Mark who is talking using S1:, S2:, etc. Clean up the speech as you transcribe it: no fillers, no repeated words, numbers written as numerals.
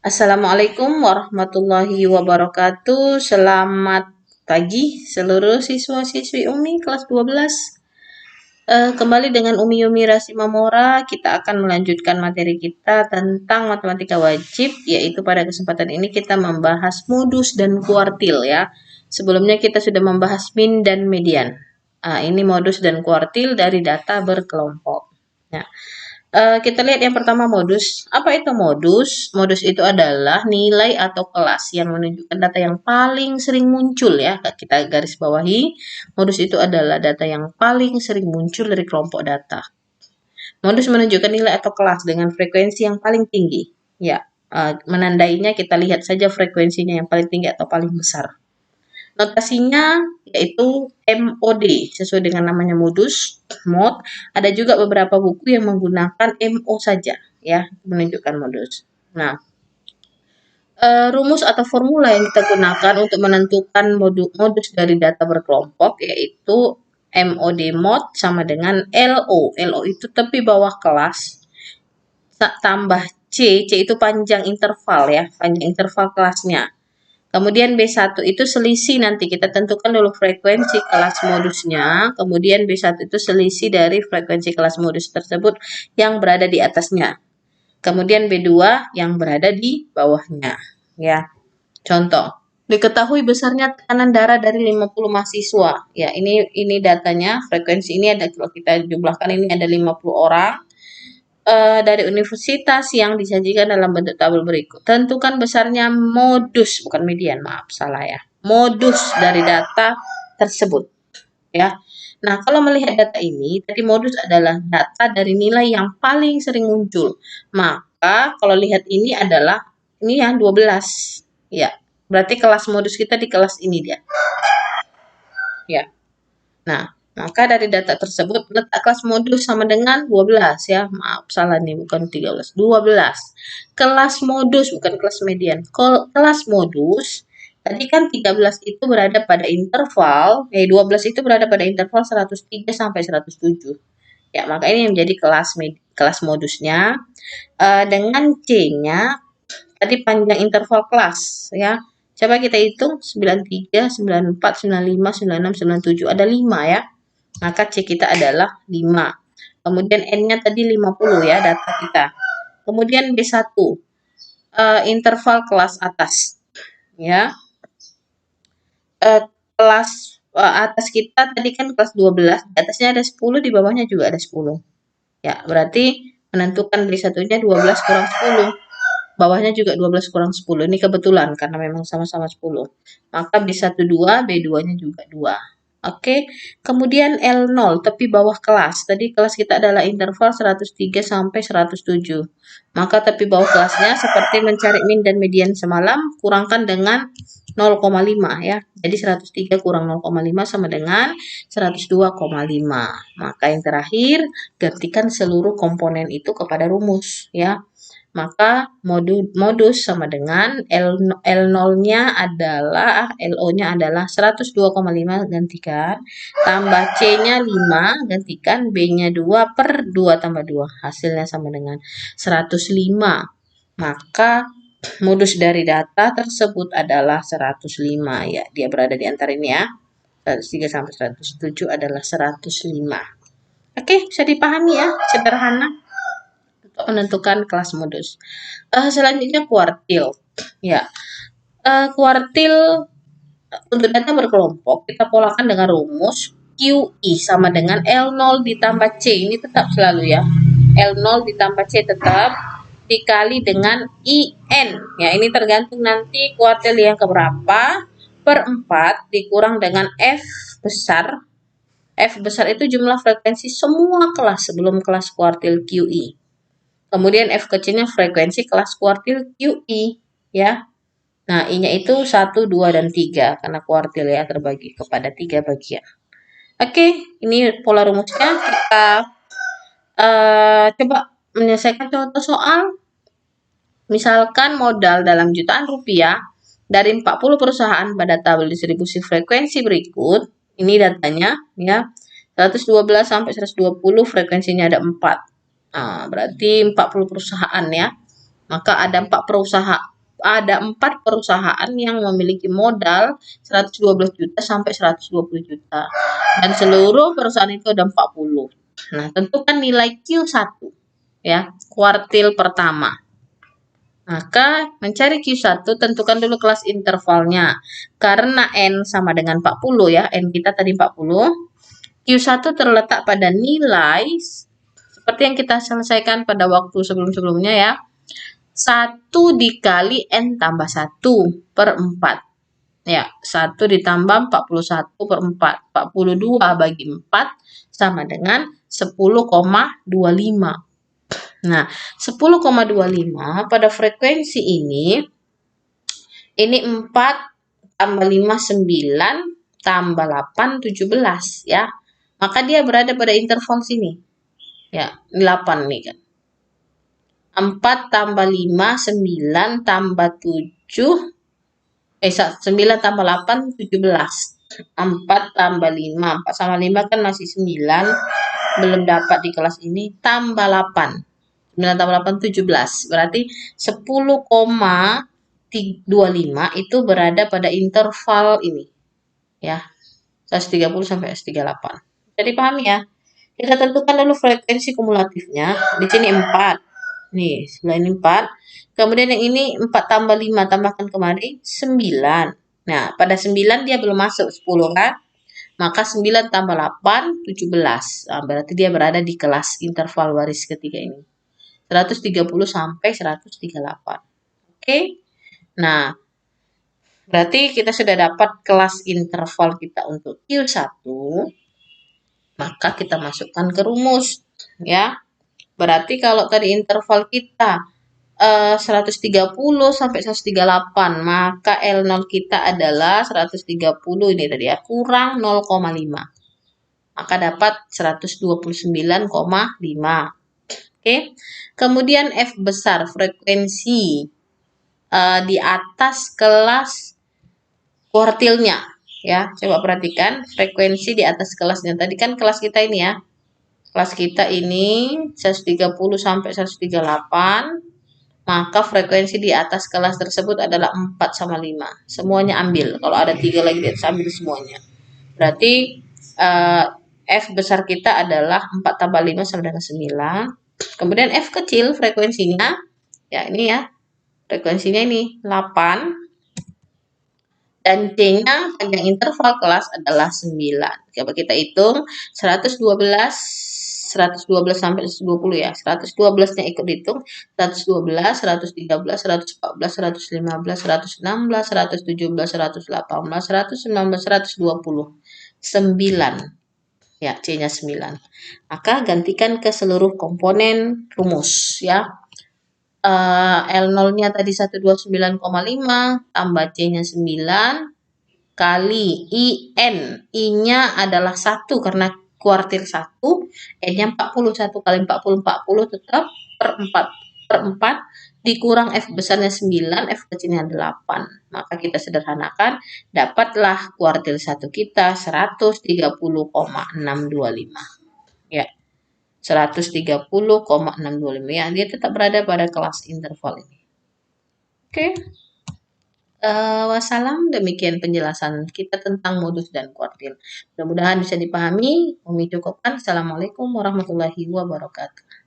S1: Assalamualaikum warahmatullahi wabarakatuh. Selamat pagi seluruh siswa-siswi Umi kelas 12. Kembali dengan Umi Yumi Rasimamora, kita akan melanjutkan materi kita tentang matematika wajib, yaitu pada kesempatan ini kita membahas modus dan kuartil ya. Sebelumnya kita sudah membahas min dan median. Ini modus dan kuartil dari data berkelompok. Nah, kita lihat yang pertama modus. Apa itu modus? Modus itu adalah nilai atau kelas yang menunjukkan data yang paling sering muncul ya. Kita garis bawahi. Modus itu adalah data yang paling sering muncul dari kelompok data. Modus menunjukkan nilai atau kelas dengan frekuensi yang paling tinggi. Ya, menandainya kita lihat saja frekuensinya yang paling tinggi atau paling besar. Notasinya yaitu MOD, sesuai dengan namanya modus, mod. Ada juga beberapa buku yang menggunakan MO saja, ya, menunjukkan modus. Nah, rumus atau formula yang kita gunakan untuk menentukan modus dari data berkelompok yaitu MOD mod sama dengan LO. LO itu tepi bawah kelas tambah C itu panjang interval ya, panjang interval kelasnya. Kemudian B1 itu selisih, nanti kita tentukan dulu frekuensi kelas modusnya, kemudian B1 itu selisih dari frekuensi kelas modus tersebut yang berada di atasnya. Kemudian B2 yang berada di bawahnya. Ya. Contoh, diketahui besarnya tekanan darah dari 50 mahasiswa. Ya, ini datanya, frekuensi ini ada, kalau kita jumlahkan ini ada 50 orang. Dari universitas yang disajikan dalam bentuk tabel berikut. Tentukan besarnya modus, bukan median, maaf salah ya. Modus dari data tersebut. Ya. Nah, kalau melihat data ini, tadi modus adalah data dari nilai yang paling sering muncul. Maka kalau lihat ini adalah ini yang 12. Ya. Berarti kelas modus kita di kelas ini dia. Ya. Nah, maka dari data tersebut letak kelas modus sama dengan 12 ya. Maaf salah nih, bukan 13, 12. Kelas modus bukan kelas median. Kelas modus tadi kan 13 itu berada pada interval, 12 itu berada pada interval 103 sampai 107. Ya, maka ini yang menjadi kelas modusnya. Dengan C-nya tadi panjang interval kelas ya. Coba kita hitung 93, 94, 95, 96, 97. Ada 5 ya. Maka C kita adalah 5. Kemudian N-nya tadi 50 ya data kita. Kemudian B1 interval kelas atas ya. Kelas atas kita tadi kan kelas 12, di atasnya ada 10, di bawahnya juga ada 10. Ya, berarti menentukan B1-nya 12 kurang 10. Bawahnya juga 12 kurang 10. Ini kebetulan karena memang sama-sama 10. Maka B1 2, B2-nya juga 2. Oke, kemudian L0 tepi bawah kelas. Tadi kelas kita adalah interval 103 sampai 107. Maka tepi bawah kelasnya seperti mencari min dan median semalam, kurangkan dengan 0,5 ya. Jadi 103 kurang 0,5 sama dengan 102,5. Maka yang terakhir, gantikan seluruh komponen itu kepada rumus ya. Maka modus sama dengan L0-nya adalah, LO-nya adalah 102,5 gantikan, tambah C-nya 5 gantikan, B-nya 2 per 2 tambah 2. Hasilnya sama dengan 105. Maka modus dari data tersebut adalah 105 ya. Dia berada di antara ini ya. 103 sampai 107 adalah 105. Oke, bisa dipahami ya, sederhana untuk menentukan kelas modus. Selanjutnya kuartil. Ya, kuartil untuk data berkelompok kita polakan dengan rumus QI sama dengan L0 ditambah C. Ini tetap selalu ya. L0 ditambah C tetap dikali dengan IN. Ya, ini tergantung nanti kuartil yang keberapa, per 4 dikurang dengan F besar. F besar itu jumlah frekuensi semua kelas sebelum kelas kuartil QI. Kemudian F kecilnya frekuensi kelas kuartil QI ya. Nah, I-nya itu 1, 2, dan 3 karena kuartil ya terbagi kepada 3 bagian. Oke, ini pola rumusnya. Kita coba menyelesaikan contoh soal. Misalkan modal dalam jutaan rupiah dari 40 perusahaan pada tabel distribusi frekuensi berikut. Ini datanya ya. 112 sampai 120 frekuensinya ada 4. Nah, berarti 40 perusahaan ya. Maka ada 4 perusahaan. ada 4 perusahaan yang memiliki modal 112 juta sampai 120 juta. Dan seluruh perusahaan itu ada 40. Nah, tentukan nilai Q1 ya, kuartil pertama. Maka mencari Q1 tentukan dulu kelas intervalnya. Karena N sama dengan 40 ya, N kita tadi 40. Q1 terletak pada nilai seperti yang kita selesaikan pada waktu sebelum-sebelumnya ya. 1 dikali N tambah 1 per 4. Ya, 1 ditambah 41 per 4. 42 bagi 4 sama dengan 10,25. Nah, 10,25 pada frekuensi ini 4 tambah 5, 9, tambah 8, 17 ya. Maka dia berada pada interval sini. Ya, 8 nih kan. 4 tambah 5, 9, tambah 7, 9 tambah 8, 17. 4 tambah 5, 4 sama 5 kan masih 9, belum dapat di kelas ini, tambah 8. 9 tambah 8, 17. Berarti 10,25 itu berada pada interval ini. Ya, 130 sampai 138. Jadi pahami ya. Kita tentukan dulu frekuensi kumulatifnya. Di sini 4. Nih, sebelah ini 4. Kemudian yang ini 4 tambah 5, tambahkan kemari 9. Nah, pada 9 dia belum masuk 10 kan? Maka 9 tambah 8, 17. Nah, berarti dia berada di kelas interval baris ketiga ini. 130 sampai 138. Oke? Nah, berarti kita sudah dapat kelas interval kita untuk Q1. Maka kita masukkan ke rumus. Ya. Berarti kalau tadi interval kita 130 sampai 138, maka L0 kita adalah 130 ini tadi ya, kurang 0,5. Maka dapat 129,5. Oke. Kemudian F besar, frekuensi di atas kelas kuartilnya. Ya, coba perhatikan frekuensi di atas kelasnya. Tadi kan kelas kita ini ya. Kelas kita ini 130 sampai 138. Maka frekuensi di atas kelas tersebut adalah 4 sama 5. Semuanya ambil. Kalau ada 3 lagi di atas, ambil semuanya. Berarti F besar kita adalah 4 tambah 5 sama dengan 9. Kemudian F kecil frekuensinya, ya ini ya, frekuensinya ini 8. Dan C-nya panjang interval kelas adalah 9. Coba kita hitung 112 sampai 120 ya. 112-nya ikut dihitung. 112, 113, 114, 115, 116, 117, 118, 119, 120. 9. Ya, C-nya 9. Maka gantikan ke seluruh komponen rumus ya. L0-nya tadi 129,5 tambah C-nya 9 kali IN. I-nya adalah 1 karena kuartil 1, N-nya 40, 1 kali 40, 40 tetap per 4 dikurang F besarnya 9, F kecilnya 8. Maka kita sederhanakan, dapatlah kuartil 1 kita 130,625. Ya. 130,625 ya, dia tetap berada pada kelas interval ini. Oke. Wassalam, demikian penjelasan kita tentang modus dan kuartil. Mudah-mudahan bisa dipahami. Umi cukupkan. Assalamualaikum warahmatullahi wabarakatuh.